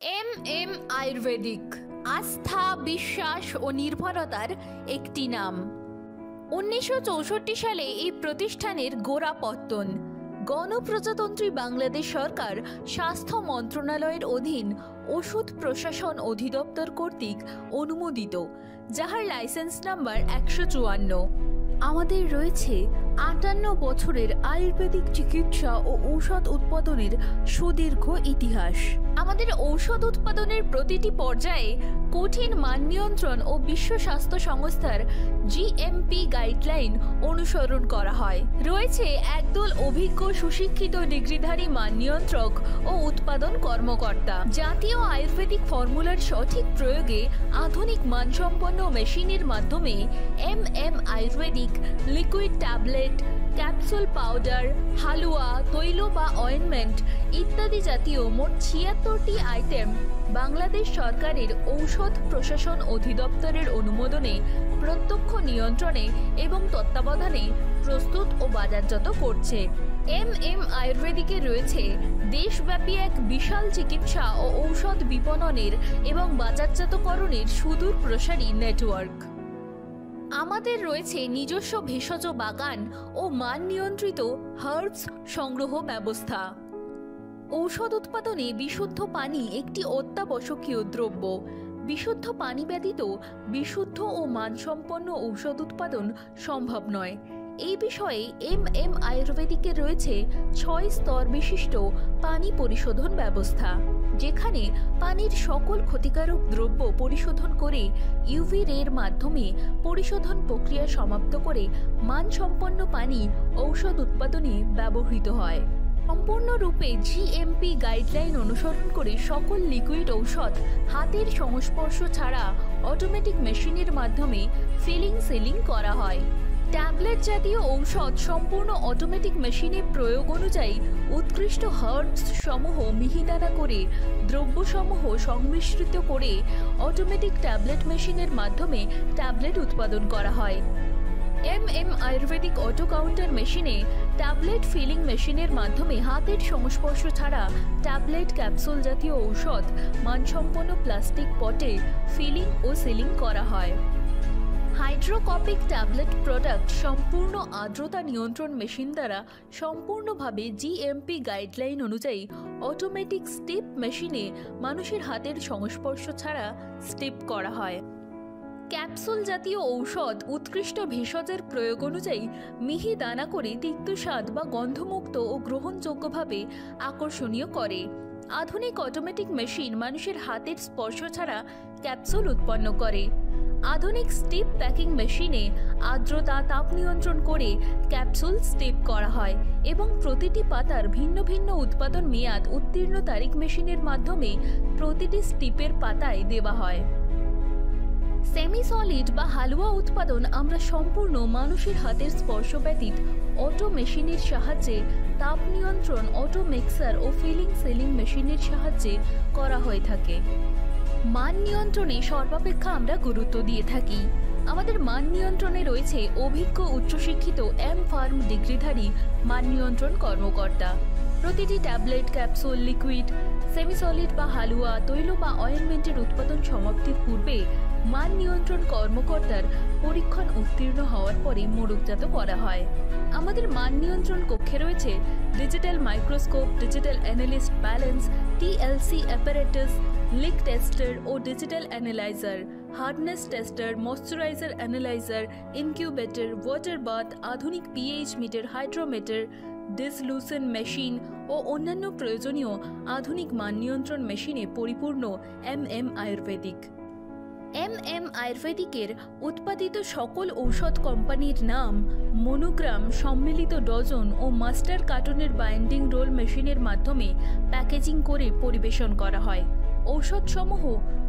M Ayurvedic আস্থা, বিশ্বাস ও নির্ভরতার একটি নাম। 1964 সালে এই প্রতিষ্ঠানের গোড়াপত্তন। গণপ্রজাতন্ত্রী বাংলাদেশ সরকার স্বাস্থ্য মন্ত্রণালয়ের অধীন ওষুধ প্রশাসন অধিদপ্তর কর্তৃক অনুমোদিত, যাহার লাইসেন্স নাম্বার 154। আমাদের রয়েছে 58 বছরের আয়ুর্বেদিক চিকিৎসা ও ঔষধ উৎপাদনের সুদীর্ঘ ইতিহাস। আমাদের ঔষধ উৎপাদনের প্রতিটি পর্যায়ে কঠিন মান নিয়ন্ত্রণ ও বিশ্ব স্বাস্থ্য সংস্থার জিএমপি গাইডলাইন অনুসরণ করা হয়। রয়েছে একদল অভিজ্ঞ সুশিক্ষিত ডিগ্রিধারী মান নিয়ন্ত্রক ও উৎপাদন কর্মকর্তা। জাতীয় আয়ুর্বেদিক ফর্মুলার সঠিক প্রয়োগে আধুনিক মানসম্পন্ন মেশিনের মাধ্যমে এম ayurvedic liquid tablet, capsule, powder, হালুয়া, তৈল বা অয়েনমেন্ট ইত্যাদি জাতীয় মোট 76টি আইটেম বাংলাদেশ সরকারের ঔষধ প্রশাসন অধিদপ্তরের অনুমোদনে, প্রত্যক্ষ নিয়ন্ত্রণে এবং তত্ত্বাবধানে প্রস্তুত ও বাজারজাত করছে। এম আয়ুর্বেদিকে রয়েছে দেশব্যাপী এক বিশাল চিকিৎসা ও ঔষধ বিপণনের এবং বাজারজাতকরণের সুদূর প্রসারী নেটওয়ার্ক। আমাদের রয়েছে নিজস্ব ভেষজ বাগান ও মান নিয়ন্ত্রিত হার্বস সংগ্রহ ব্যবস্থা। ঔষধ উৎপাদনে বিশুদ্ধ পানি একটি অত্যাবশ্যকীয় দ্রব্য। বিশুদ্ধ পানি ব্যতীত বিশুদ্ধ ও মানসম্পন্ন ঔষধ উৎপাদন সম্ভব নয়। এই বিষয়ে এম আয়ুর্বেদিকে রয়েছে 6 স্তর বিশিষ্ট পানি পরিশোধন ব্যবস্থা, যেখানে পানির সকল ক্ষতিকারক দ্রব্য পরিশোধন করে ইউভি রের মাধ্যমে পরিশোধন প্রক্রিয়া সমাপ্ত করে মানসম্পন্ন পানি ঔষধ উৎপাদনে ব্যবহৃত হয়। সম্পূর্ণরূপে জিএমপি গাইডলাইন অনুসরণ করে সকল লিকুইড ঔষধ হাতের সংস্পর্শ ছাড়া অটোমেটিক মেশিনের মাধ্যমে সিলিং করা হয়। ট্যাবলেট জাতীয় ঔষধ সম্পূর্ণ অটোমেটিক মেশিনে প্রয়োগ অনুযায়ী উৎকৃষ্ট হার্বস সমূহ মিহিদানা করে দ্রব্যসমূহ সংমিশ্রিত করে অটোমেটিক ট্যাবলেট মেশিনের মাধ্যমে ট্যাবলেট উৎপাদন করা হয়। এম আয়ুর্বেদিক অটো কাউন্টার মেশিনে ট্যাবলেট ফিলিং মেশিনের মাধ্যমে হাতের সংস্পর্শ ছাড়া ট্যাবলেট, ক্যাপসুল জাতীয় ঔষধ মানসম্পন্ন প্লাস্টিক পটে ফিলিং ও সিলিং করা হয়। হাইড্রোকপিক ট্যাবলেট প্রোডাক্ট সম্পূর্ণ আর্দ্রতা নিয়ন্ত্রণ মেশিন দ্বারা সম্পূর্ণভাবে জিএমপি গাইডলাইন অনুযায়ী অটোমেটিক স্টিপ মেশিনে মানুষের হাতের সংস্পর্শ ছাড়া স্টিপ করা হয়। ক্যাপসুল জাতীয় ঔষধ উৎকৃষ্ট ভেষজের প্রয়োগ অনুযায়ী মিহি দানা করে তিক্ত স্বাদ বা গন্ধমুক্ত ও গ্রহণযোগ্যভাবে আকর্ষণীয় করে। আধুনিক অটোমেটিক মেশিন মানুষের হাতের স্পর্শ ছাড়া ক্যাপসুল উৎপন্ন করে। আধুনিক স্টিপ প্যাকিং মেশিনে আর্দ্রতা, তাপ নিয়ন্ত্রণ করে ক্যাপসুল স্টিপ করা হয় এবং প্রতিটি পাতার ভিন্ন ভিন্ন উৎপাদন মেয়াদ উত্তীর্ণ তারিখ মেশিনের মাধ্যমে প্রতিটি স্টিপের পাতায় দেওয়া হয়। সেমি সলিড বা হালুয়া উৎপাদন আমরা সম্পূর্ণ মানুষের হাতের স্পর্শ ব্যতীত অটো মেশিনের সাহায্যে তাপ নিয়ন্ত্রণ, অটো মিক্সার ও সিলিং মেশিনের সাহায্যে করা হয়ে থাকে। মান নিয়ন্ত্রণে সর্বাপেক্ষা আমরা গুরুত্ব দিয়ে থাকি। আমাদের মান নিয়ন্ত্রণে রয়েছে অভিজ্ঞ উচ্চশিক্ষিত ফার্ম ডিগ্রিধারী মান নিয়ন্ত্রণ কর্মকর্তা। প্রতিটি tablet, capsule, liquid, semi solid বা হালুয়া, তৈল বা অয়েনমেন্টের উৎপাদন সমাপ্তির পূর্বে মান নিয়ন্ত্রণ কর্মকর্তার পরীক্ষণ উত্তীর্ণ হওয়ার পরে মোড়কজাত করা হয়। আমাদের মান নিয়ন্ত্রণ কক্ষে রয়েছে digital microscope, digital analyst balance, TLC apparatus, leak tester ও digital analyser, hardness tester, moisturiser analyser, incubator, water bath, আধুনিক pH meter, hydrometer, dissolution machine ও অন্যান্য প্রয়োজনীয় আধুনিক মান নিয়ন্ত্রণ মেশিনে পরিপূর্ণ এম আয়ুর্বেদিক। এম আয়ুর্বেদিকের উৎপাদিত সকল ঔষধ কোম্পানির নাম, মনোগ্রাম, সম্মিলিত ডজন ও মাস্টার কার্টনের বাইন্ডিং রোল মেশিনের মাধ্যমে প্যাকেজিং করে পরিবেশন করা হয়। ঔষধসমূহ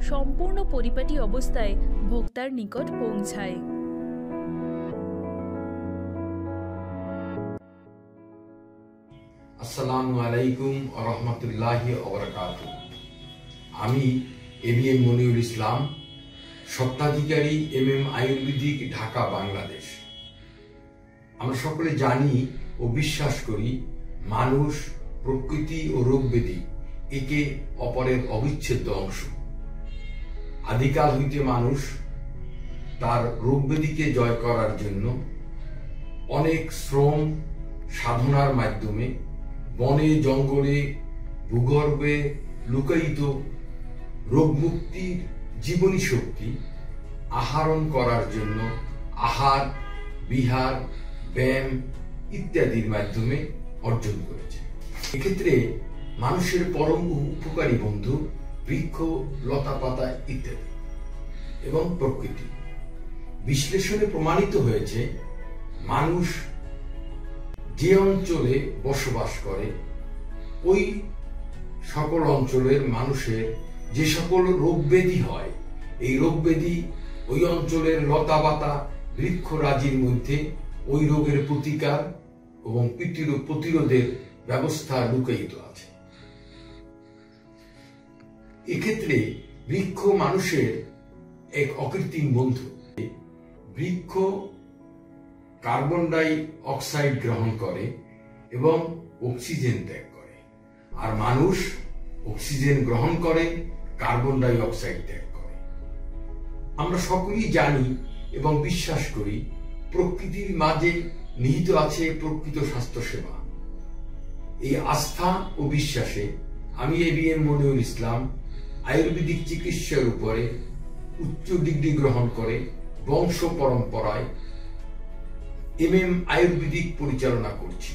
সম্পূর্ণ পরিপাটি অবস্থায় ভোক্তার নিকট পৌঁছায়। আসসালামু আলাইকুম ওয়া রাহমাতুল্লাহি ওয়া বারাকাতুহু। আমি এবিএম মনিউল ইসলাম, স্বত্বাধিকারী এম আয়ুর্বেদিক, ঢাকা, বাংলাদেশ। আমরা সকলে জানি ও বিশ্বাস করি মানুষ, প্রকৃতি ও রোগ ব্যাধি একে অপরের অবিচ্ছেদ্য অংশ। আদিকাল হইতে মানুষ তার রোগ ব্যাধিকে জয় করার জন্য অনেক শ্রম সাধনার মাধ্যমে বনে জঙ্গলে ভূগর্ভে লুকায়িত রোগ মুক্তির জীবনী শক্তি আহরণ করার জন্য আহার বিহার ব্যায়াম ইত্যাদির মাধ্যমে অর্জন করেছে। এক্ষেত্রে মানুষের পরম উপকারী বন্ধু বৃক্ষ, লতা পাতা ইত্যাদি এবং প্রকৃতি। বিশ্লেষণে প্রমাণিত হয়েছে মানুষ যে অঞ্চলে বসবাস করে ওই সকল অঞ্চলের মানুষের যে সকল রোগ ব্যাধি হয়, এই রোগ ব্যাধি ওই অঞ্চলের লতা পাতা বৃক্ষরাজির মধ্যে ওই রোগের প্রতিকার এবং প্রতিরোধের ব্যবস্থা লুকায়িত আছে। এক্ষেত্রে বৃক্ষ মানুষের এক অকৃত্রিম বন্ধু। বৃক্ষ কার্বন ডাই অক্সাইড গ্রহণ করে এবং অক্সিজেন ত্যাগ করে, আর মানুষ অক্সিজেন গ্রহণ করে, কার্বন ডাই অক্সাইড ত্যাগ করে। আমরা সকলেই জানি এবং বিশ্বাস করি প্রকৃতির মাঝে নিহিত আছে প্রকৃত স্বাস্থ্যসেবা। এই আস্থা ও বিশ্বাসে আমি এবিএম মনিরুল ইসলাম আয়ুর্বেদিক চিকিৎসার উপরে উচ্চ ডিগ্রি গ্রহণ করে বংশ পরম্পরায় এমএম আয়ুর্বেদিক পরিচালনা করছি।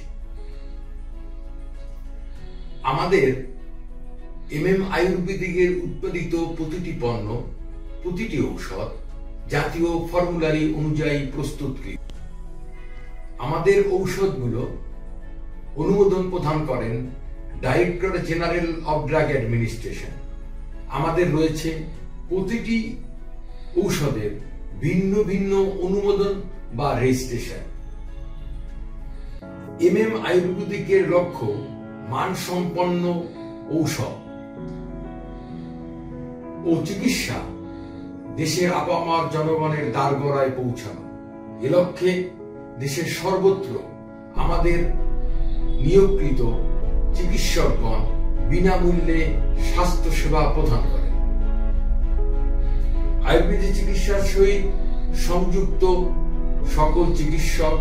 আমাদের এমএম আয়ুর্বেদিকের উৎপাদিত প্রতিটি পণ্য, প্রতিটি ঔষধ জাতীয় ফর্মুলারি অনুযায়ী প্রস্তুতকৃত। আমাদের ঔষধগুলো অনুমোদন প্রদান করেন director general of drug administration. আমাদের রয়েছে প্রতিটি ঔষধের ভিন্ন ভিন্ন অনুমোদন বা রেজিস্ট্রেশন। এমএম আয়ুর্বেদিকের লক্ষ্য মানসম্পন্ন ঔষধ ও চিকিৎসা দেশের আপামর জনগণের দ্বারগড়ায় পৌঁছানো। এ লক্ষ্যে দেশের সর্বত্র আমাদের নিয়োগকৃত চিকিৎসকগণ বিনামূল্যে স্বাস্থ্য সেবা প্রদান করেন। আয়ুর্বেদিক চিকিৎসার সহিত সংযুক্ত সকল চিকিৎসক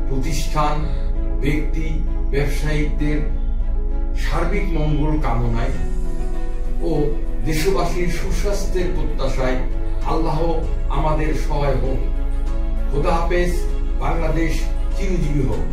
প্রতিষ্ঠান, ব্যক্তি, ব্যবসায়িকদের সার্বিক মঙ্গল কামনায় ও দেশবাসীর সুস্বাস্থ্যের প্রত্যাশায় আল্লাহ আমাদের সহায় হোক। খোদা হাফেজ। বাংলাদেশ চিরজীবী হোক।